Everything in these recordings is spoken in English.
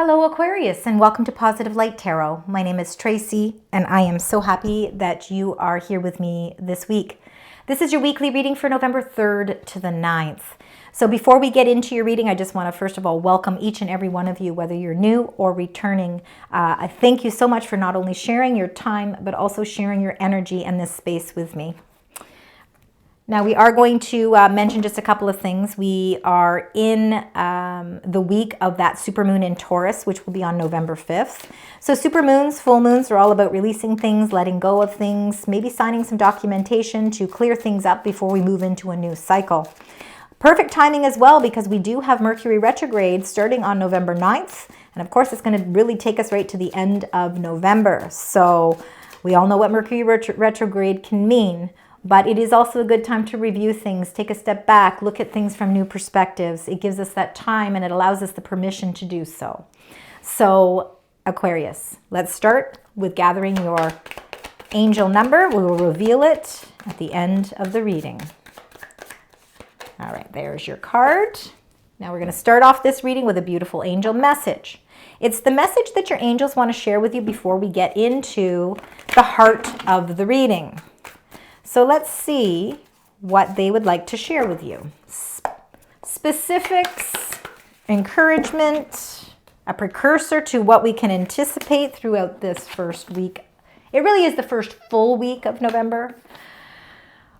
Hello Aquarius, and welcome to Positive Light Tarot. My name is Tracy and I am so happy that you are here with me this week. This is your weekly reading for November 3rd to the 9th. So before we get into your reading, I just want to first of all welcome each and every one of you, whether you're new or returning. I thank you so much for not only sharing your time, but also sharing your energy and this space with me. Now we are going to mention just a couple of things. We are in the week of that supermoon in Taurus, which will be on November 5th. So supermoons, full moons are all about releasing things, letting go of things, maybe signing some documentation to clear things up before we move into a new cycle. Perfect timing as well, because we do have Mercury retrograde starting on November 9th. And of course, it's going to really take us right to the end of November. So we all know what Mercury retrograde can mean. But it is also a good time to review things, take a step back, look at things from new perspectives. It gives us that time and it allows us the permission to do so. So Aquarius, let's start with gathering your angel number. We will reveal it at the end of the reading. All right, there's your card. Now we're going to start off this reading with a beautiful angel message. It's the message that your angels want to share with you before we get into the heart of the reading. So let's see what they would like to share with you. Specifics, encouragement, a precursor to what we can anticipate throughout this first week. It really is the first full week of November.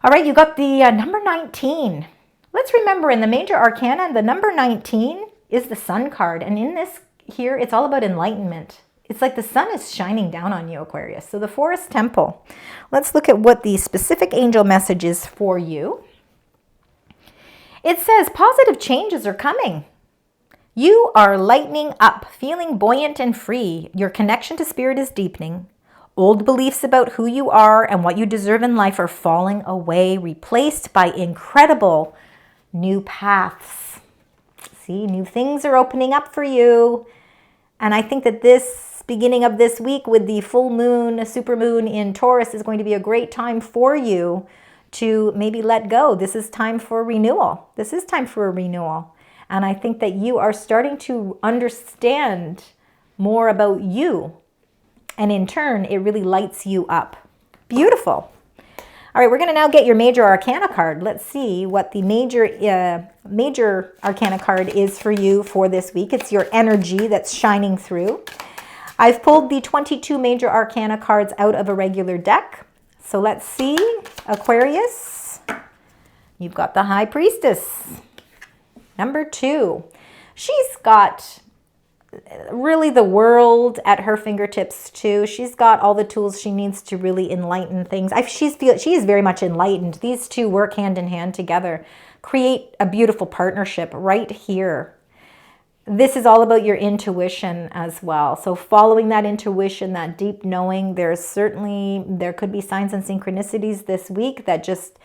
All right, you got the number 19. Let's remember in the major arcana, the number 19 is the sun card. And in this here, it's all about enlightenment. It's like the sun is shining down on you, Aquarius. So the forest temple. Let's look at what the specific angel message is for you. It says positive changes are coming. You are lightening up, feeling buoyant and free. Your connection to spirit is deepening. Old beliefs about who you are and what you deserve in life are falling away, replaced by incredible new paths. See, new things are opening up for you. And I think that this beginning of this week with the full moon, supermoon in Taurus is going to be a great time for you to maybe let go. This is time for renewal. This is time for a renewal. And I think that you are starting to understand more about you. And in turn, it really lights you up. Beautiful. All right, we're going to now get your major arcana card. Let's see what the major arcana card is for you for this week. It's your energy that's shining through. I've pulled the 22 major arcana cards out of a regular deck. So let's see, Aquarius, you've got the High Priestess, number 2. She's got really the world at her fingertips too. She's got all the tools she needs to really enlighten things. She is very much enlightened. These two work hand in hand together, create a beautiful partnership right here. This is all about your intuition as well. So following that intuition, that deep knowing, there could be signs and synchronicities this week that just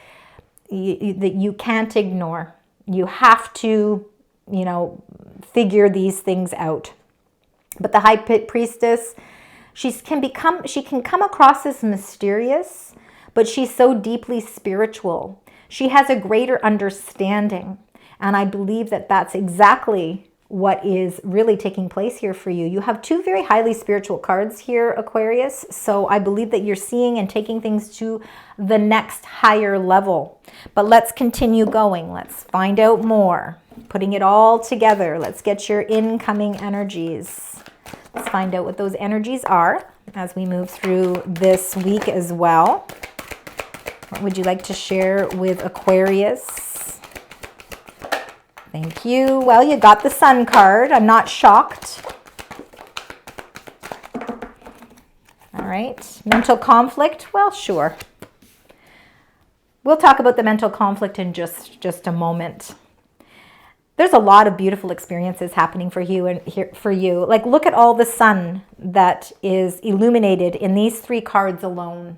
that you can't ignore. You have to, figure these things out. But the High Priestess, she can come across as mysterious, but she's so deeply spiritual. She has a greater understanding. And I believe that that's exactly what is really taking place here for you. You have two very highly spiritual cards here, Aquarius. So I believe that you're seeing and taking things to the next higher level. But let's continue going. Let's find out more. Putting it all together. Let's get your incoming energies. Let's find out what those energies are as we move through this week as well. What would you like to share with Aquarius? Thank you. Well, you got the Sun card. I'm not shocked. All right. Mental conflict. Well, sure. We'll talk about the mental conflict in just a moment. There's a lot of beautiful experiences happening for you and here for you. Like, look at all the sun that is illuminated in these 3 cards alone.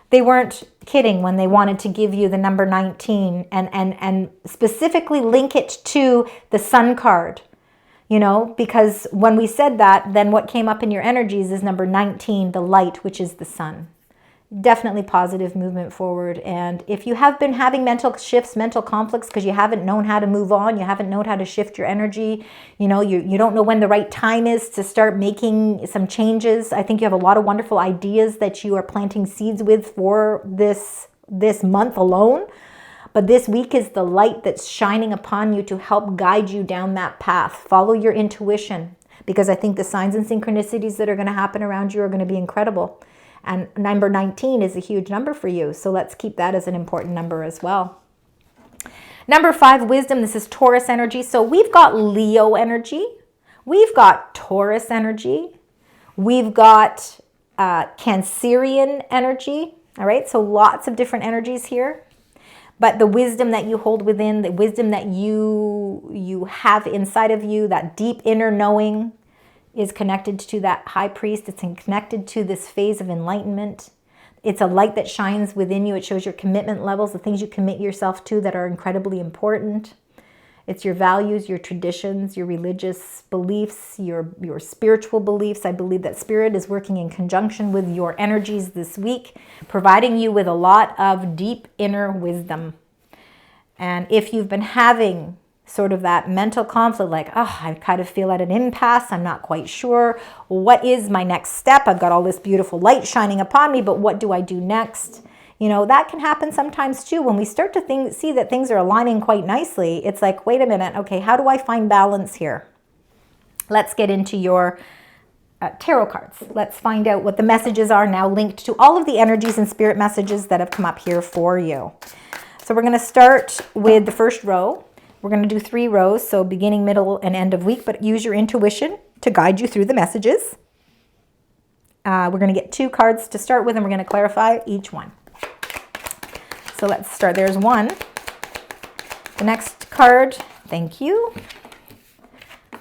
They weren't kidding when they wanted to give you the number 19 and specifically link it to the sun card, because when we said that, then what came up in your energies is number 19, the light, which is the sun. definitely positive movement forward. And if you have been having mental shifts, mental conflicts, because you haven't known how to move on, you haven't known how to shift your energy, you know, you don't know when the right time is to start making some changes. I think you have a lot of wonderful ideas that you are planting seeds with for this month alone. But this week is the light that's shining upon you to help guide you down that path. Follow your intuition, because I think the signs and synchronicities that are going to happen around you are going to be incredible. And number 19 is a huge number for you. So let's keep that as an important number as well. Number 5, wisdom. This is Taurus energy. So we've got Leo energy. We've got Taurus energy. We've got Cancerian energy. All right. So lots of different energies here. But the wisdom that you hold within, the wisdom that you have inside of you, that deep inner knowing, is connected to that high priest. It's connected to this phase of enlightenment. It's a light that shines within you. It shows your commitment levels, the things you commit yourself to that are incredibly important. It's your values, your traditions, your religious beliefs, your spiritual beliefs. I believe that spirit is working in conjunction with your energies this week, providing you with a lot of deep inner wisdom. And if you've been having sort of that mental conflict, like, oh, I kind of feel at an impasse, I'm not quite sure, what is my next step? I've got all this beautiful light shining upon me, but what do I do next? You know, that can happen sometimes too. When we start to see that things are aligning quite nicely, it's like, wait a minute, okay, how do I find balance here? Let's get into your tarot cards. Let's find out what the messages are now linked to all of the energies and spirit messages that have come up here for you. So we're going to start with the first row. We're going to do 3 rows, so beginning, middle, and end of week, but use your intuition to guide you through the messages. We're going to get 2 cards to start with, and we're going to clarify each one. So let's start. There's 1. The next card, thank you.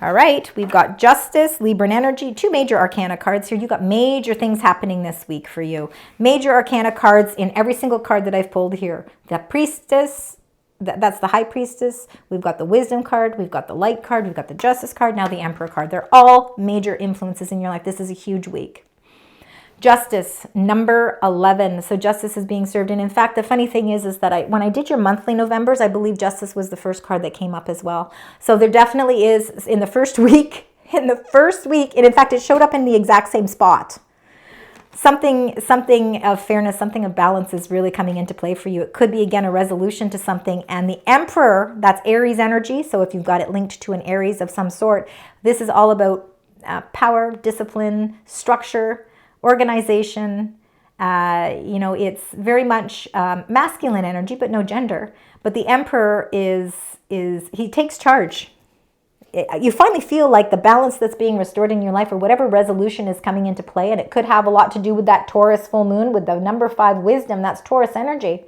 All right, we've got Justice, Libran energy, 2 major arcana cards here. You've got major things happening this week for you. Major arcana cards in every single card that I've pulled here. The Priestess, that's the High Priestess. We've got the Wisdom card. We've got the Light card. We've got the Justice card. Now the Emperor card. They're all major influences in your life. This is a huge week. Justice, number 11. So justice is being served. And in fact, the funny thing is that when I did your monthly Novembers, I believe justice was the first card that came up as well. So there definitely is in the first week, and in fact, it showed up in the exact same spot. Something of fairness, something of balance is really coming into play for you. It could be, again, a resolution to something. And the Emperor, that's Aries energy. So if you've got it linked to an Aries of some sort, this is all about power, discipline, structure, organization. You know, it's very much masculine energy, but no gender. But the Emperor he takes charge. You finally feel like the balance that's being restored in your life, or whatever resolution is coming into play, and it could have a lot to do with that Taurus full moon with the number 5 wisdom. That's Taurus energy.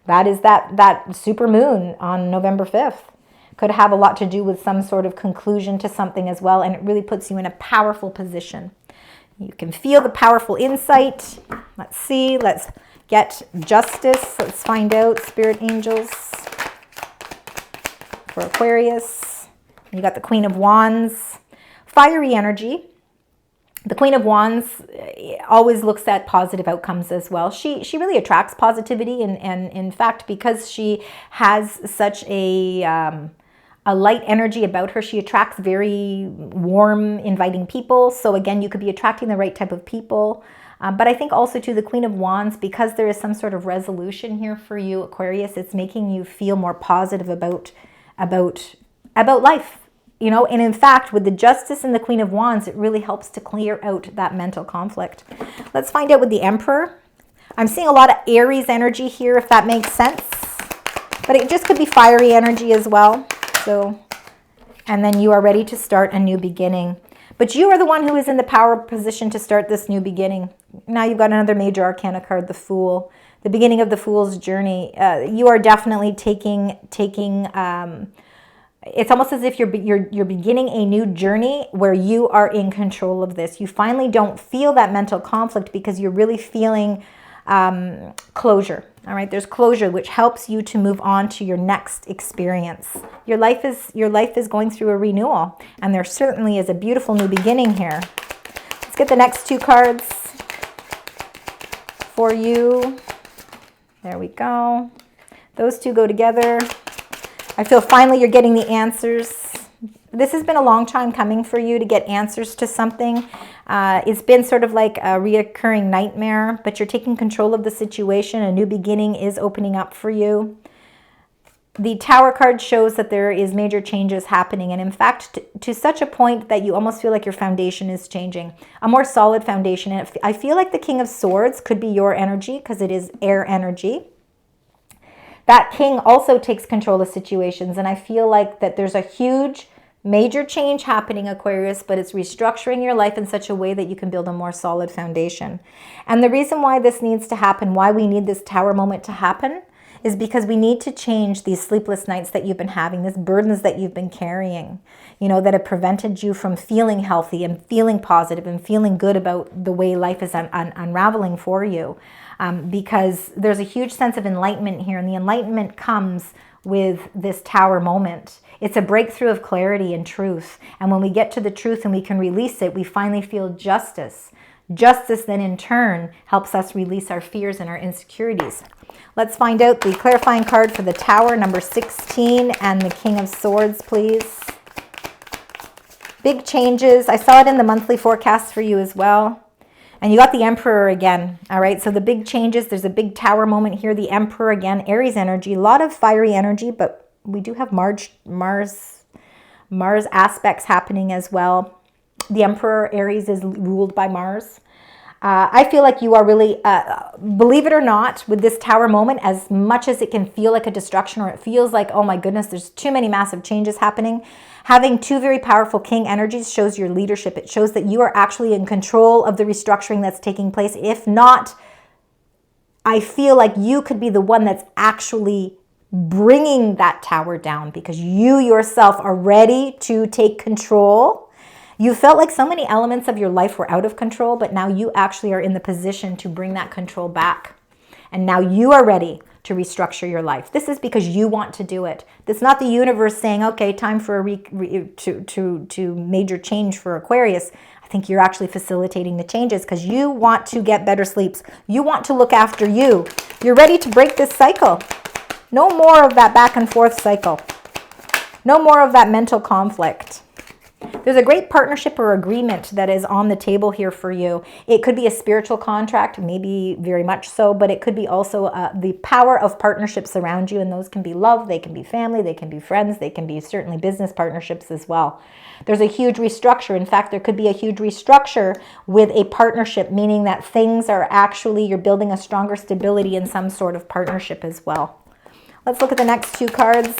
That is that super moon on November 5th. Could have a lot to do with some sort of conclusion to something as well, and it really puts you in a powerful position. You can feel the powerful insight. Let's see. Let's get Justice. Let's find out. Spirit angels for Aquarius. You got the Queen of Wands. Fiery energy. The Queen of Wands always looks at positive outcomes as well. She really attracts positivity, and in fact, because she has such a light energy about her, she attracts very warm, inviting people. So again, you could be attracting the right type of people. But I think also to the Queen of Wands, because there is some sort of resolution here for you, Aquarius, it's making you feel more positive about life. You know, and in fact, with the Justice and the Queen of Wands, it really helps to clear out that mental conflict. Let's find out with the Emperor. I'm seeing a lot of Aries energy here, if that makes sense. But it just could be fiery energy as well. So, and then you are ready to start a new beginning. But you are the one who is in the power position to start this new beginning. Now you've got another major arcana card, the Fool. The beginning of the Fool's journey. You are definitely taking it's almost as if you're beginning a new journey where you are in control of this. You finally don't feel that mental conflict because you're really feeling closure. All right, there's closure, which helps you to move on to your next experience. Your life is going through a renewal, and there certainly is a beautiful new beginning here. Let's get the next 2 cards for you. There we go. Those two go together. I feel finally you're getting the answers. This has been a long time coming for you to get answers to something. It's been sort of like a reoccurring nightmare, but you're taking control of the situation. A new beginning is opening up for you. The Tower card shows that there is major changes happening, and in fact, to such a point that you almost feel like your foundation is changing. A more solid foundation. And I feel like the King of Swords could be your energy because it is air energy. That king also takes control of situations, and I feel like that there's a huge, major change happening, Aquarius, but it's restructuring your life in such a way that you can build a more solid foundation. And the reason why this needs to happen, why we need this Tower moment to happen, is because we need to change these sleepless nights that you've been having, these burdens that you've been carrying, you know, that have prevented you from feeling healthy and feeling positive and feeling good about the way life is unraveling for you. Because there's a huge sense of enlightenment here, and the enlightenment comes with this Tower moment. It's a breakthrough of clarity and truth. And when we get to the truth and we can release it, we finally feel justice. Justice then in turn helps us release our fears and our insecurities. Let's find out the clarifying card for the Tower, number 16, and the King of Swords, please. Big changes. I saw it in the monthly forecast for you as well. And you got the Emperor again, all right? So the big changes, there's a big Tower moment here. The Emperor again, Aries energy, a lot of fiery energy, but we do have Mars aspects happening as well. The Emperor, Aries, is ruled by Mars. I feel like you are really, believe it or not, with this Tower moment, as much as it can feel like a destruction, or it feels like, oh my goodness, there's too many massive changes happening, having two very powerful king energies shows your leadership. It shows that you are actually in control of the restructuring that's taking place. If not, I feel like you could be the one that's actually bringing that Tower down because you yourself are ready to take control. You felt like so many elements of your life were out of control, but now you actually are in the position to bring that control back. And now you are ready to restructure your life. This is because you want to do it. It's not the universe saying, okay, time for a major change for Aquarius. I think you're actually facilitating the changes because you want to get better sleeps. You want to look after you. You're ready to break this cycle. No more of that back and forth cycle. No more of that mental conflict. There's a great partnership or agreement that is on the table here for you. It could be a spiritual contract, maybe very much so, but it could be also the power of partnerships around you, and those can be love, they can be family, they can be friends, they can be certainly business partnerships as well. There's a huge restructure. In fact, there could be a huge restructure with a partnership, meaning that things are actually, you're building a stronger stability in some sort of partnership as well. Let's look at the next two cards.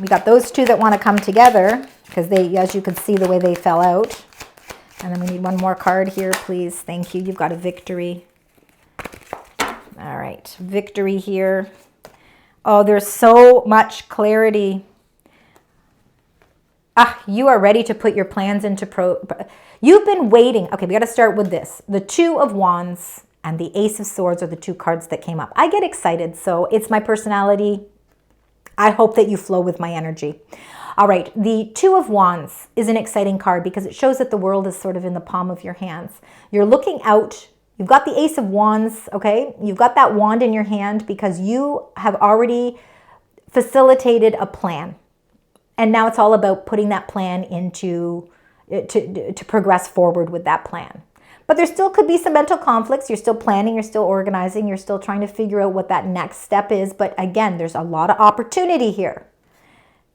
We got those two that want to come together because they, as you can see, the way they fell out. And then we need one more card here, please. Thank you. You've got a victory. All right. Victory here. Oh, there's so much clarity. You are ready to put your plans into You've been waiting. Okay, we got to start with this. The Two of Wands and the Ace of Swords are the two cards that came up. I get excited, so it's my personality. I hope that you flow with my energy. All right, the Two of Wands is an exciting card because it shows that the world is sort of in the palm of your hands. You're looking out. You've got the Ace of Wands, okay? You've got that wand in your hand because you have already facilitated a plan. And now it's all about putting that plan into, to progress forward with that plan. But there still could be some mental conflicts. You're still planning, you're still organizing, you're still trying to figure out what that next step is. But again, there's a lot of opportunity here.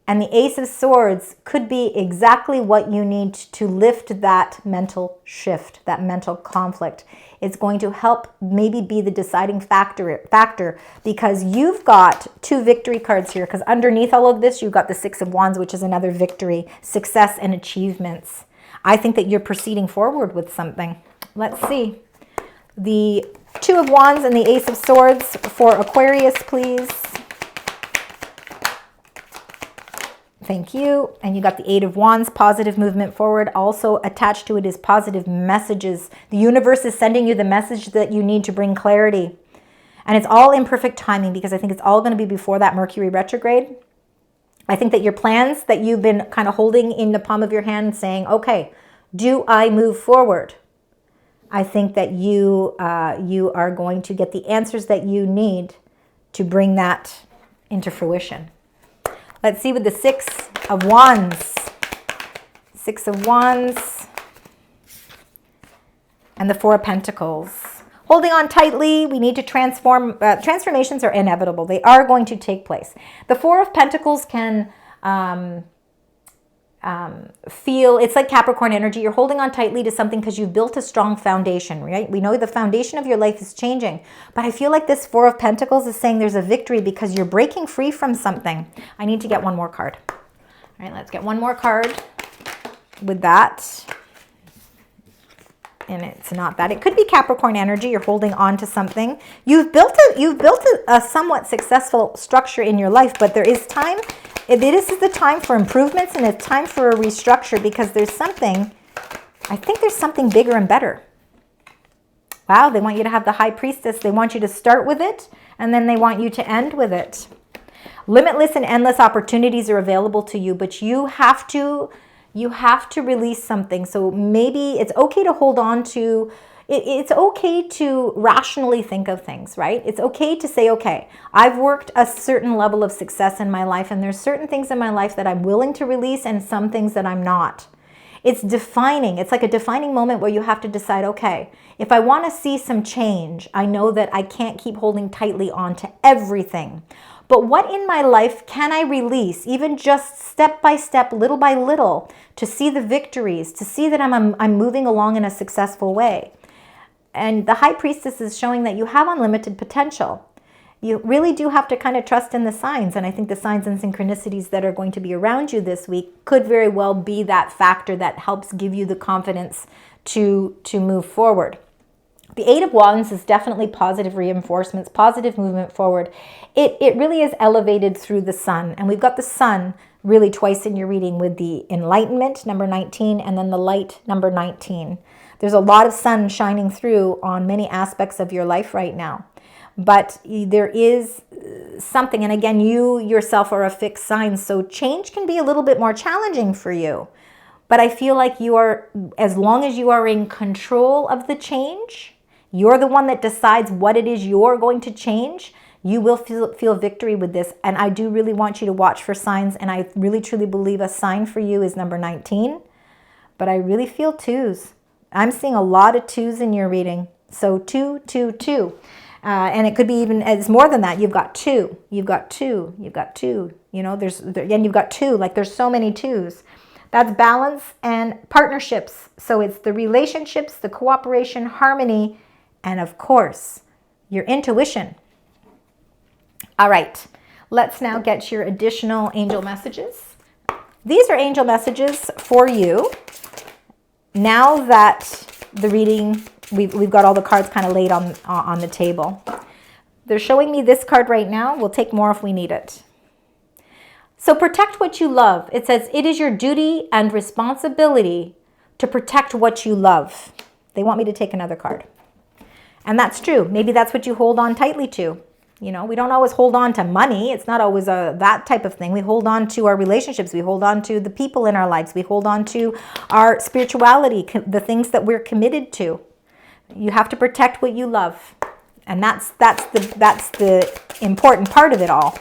And the Ace of Swords could be exactly what you need to lift that mental shift, that mental conflict. It's going to help maybe be the deciding factor because you've got two victory cards here, because underneath all of this, you've got the Six of Wands, which is another victory, success and achievements. I think that you're proceeding forward with something. Let's see. The Two of Wands and the Ace of Swords for Aquarius, please. Thank you. And you got the Eight of Wands, positive movement forward. Also attached to it is positive messages. The universe is sending you the message that you need to bring clarity. And it's all in perfect timing because I think it's all going to be before that Mercury retrograde. I think that your plans that you've been kind of holding in the palm of your hand saying, okay, do I move forward? I think that you are going to get the answers that you need to bring that into fruition. Let's see with the Six of Wands. Six of Wands and the Four of Pentacles. Holding on tightly, we need to transform. Transformations are inevitable. They are going to take place. The Four of Pentacles can feel, it's like Capricorn energy. You're holding on tightly to something because you've built a strong foundation, right? We know the foundation of your life is changing, but I feel like this Four of Pentacles is saying there's a victory because you're breaking free from something. I need to get one more card. All right, let's get one more card with that. And it's not that. It could be Capricorn energy. You're holding on to something. You've built a somewhat successful structure in your life, but there is time. This is the time for improvements, and it's time for a restructure because there's something, I think there's something bigger and better. Wow, they want you to have the High Priestess. They want you to start with it, and then they want you to end with it. Limitless and endless opportunities are available to you, but you have to release something. So maybe it's okay to hold on to, it's okay to rationally think of things, right? It's okay to say, okay, I've worked a certain level of success in my life, and there's certain things in my life that I'm willing to release and some things that I'm not. It's defining. It's like a defining moment where you have to decide, okay, if I want to see some change, I know that I can't keep holding tightly on to everything. But what in my life can I release, even just step by step, little by little, to see the victories, to see that I'm moving along in a successful way? And the High Priestess is showing that you have unlimited potential. You really do have to kind of trust in the signs. And I think the signs and synchronicities that are going to be around you this week could very well be that factor that helps give you the confidence to move forward. The Eight of Wands is definitely positive reinforcements, positive movement forward. It really is elevated through the Sun. And we've got the Sun really twice in your reading with the Enlightenment, number 19, and then the Light, number 19. There's a lot of sun shining through on many aspects of your life right now. But there is something, and again, you yourself are a fixed sign, so change can be a little bit more challenging for you. But I feel like you are, as long as you are in control of the change, you're the one that decides what it is you're going to change, you will feel victory with this. And I do really want you to watch for signs, and I really truly believe a sign for you is number 19. But I really feel twos. I'm seeing a lot of twos in your reading. So 2, 2, 2. And it could be even as more than that. You've got 2. You've got 2. You've got 2. You know, and you've got 2. Like there's so many twos. That's balance and partnerships. So it's the relationships, the cooperation, harmony, and of course, your intuition. All right, let's now get your additional angel messages. These are angel messages for you. Now that the reading, we've got all the cards kind of laid on the table. They're showing me this card right now. We'll take more if we need it. So protect what you love. It says, it is your duty and responsibility to protect what you love. They want me to take another card. And that's true. Maybe that's what you hold on tightly to. You know, we don't always hold on to money. It's not always that type of thing. We hold on to our relationships. We hold on to the people in our lives. We hold on to our spirituality, the things that we're committed to. You have to protect what you love. And that's the important part of it all.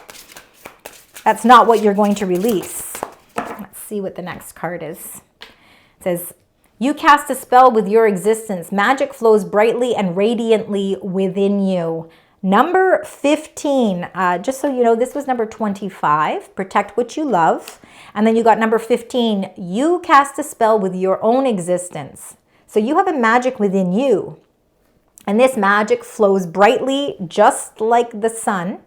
That's not what you're going to release. Let's see what the next card is. It says, you cast a spell with your existence. Magic flows brightly and radiantly within you. Number 15, just so you know, this was number 25, protect what you love. And then you got number 15, you cast a spell with your own existence. So you have a magic within you. And this magic flows brightly, just like the sun,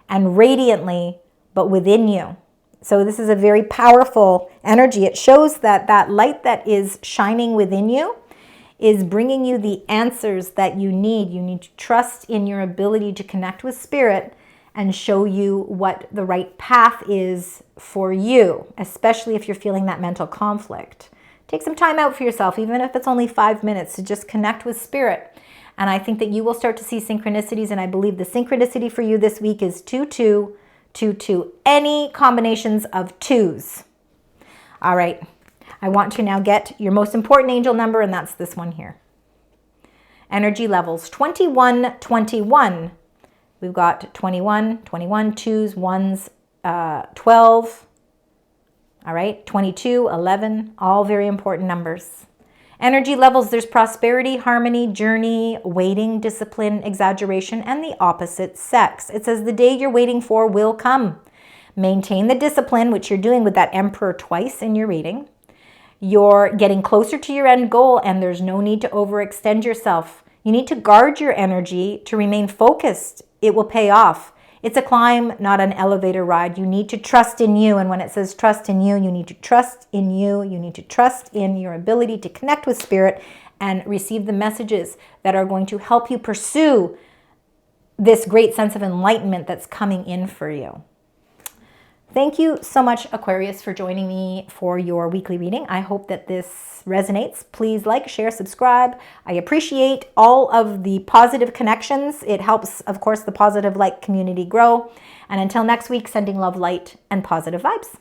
and radiantly, but within you. So this is a very powerful energy. It shows that that light that is shining within you is bringing you the answers that you need. You need to trust in your ability to connect with spirit and show you what the right path is for you, especially if you're feeling that mental conflict. Take some time out for yourself, even if it's only 5 minutes, to just connect with spirit. And I think that you will start to see synchronicities, and I believe the synchronicity for you this week is 2, 2, 2, 2. Any combinations of twos. All right. I want to now get your most important angel number, and that's this one here. Energy levels 21, 21. We've got 21, 21, 2s, 1s, 12. All right, 22, 11, all very important numbers. Energy levels, there's prosperity, harmony, journey, waiting, discipline, exaggeration, and the opposite sex. It says the day you're waiting for will come. Maintain the discipline, which you're doing with that Emperor twice in your reading. You're getting closer to your end goal, and there's no need to overextend yourself. You need to guard your energy to remain focused. It will pay off. It's a climb, not an elevator ride. You need to trust in you. And when it says trust in you, you need to trust in you. You need to trust in your ability to connect with spirit and receive the messages that are going to help you pursue this great sense of enlightenment that's coming in for you. Thank you so much, Aquarius, for joining me for your weekly reading. I hope that this resonates. Please like, share, subscribe. I appreciate all of the positive connections. It helps, of course, the Positive Light community grow. And until next week, sending love, light, and positive vibes.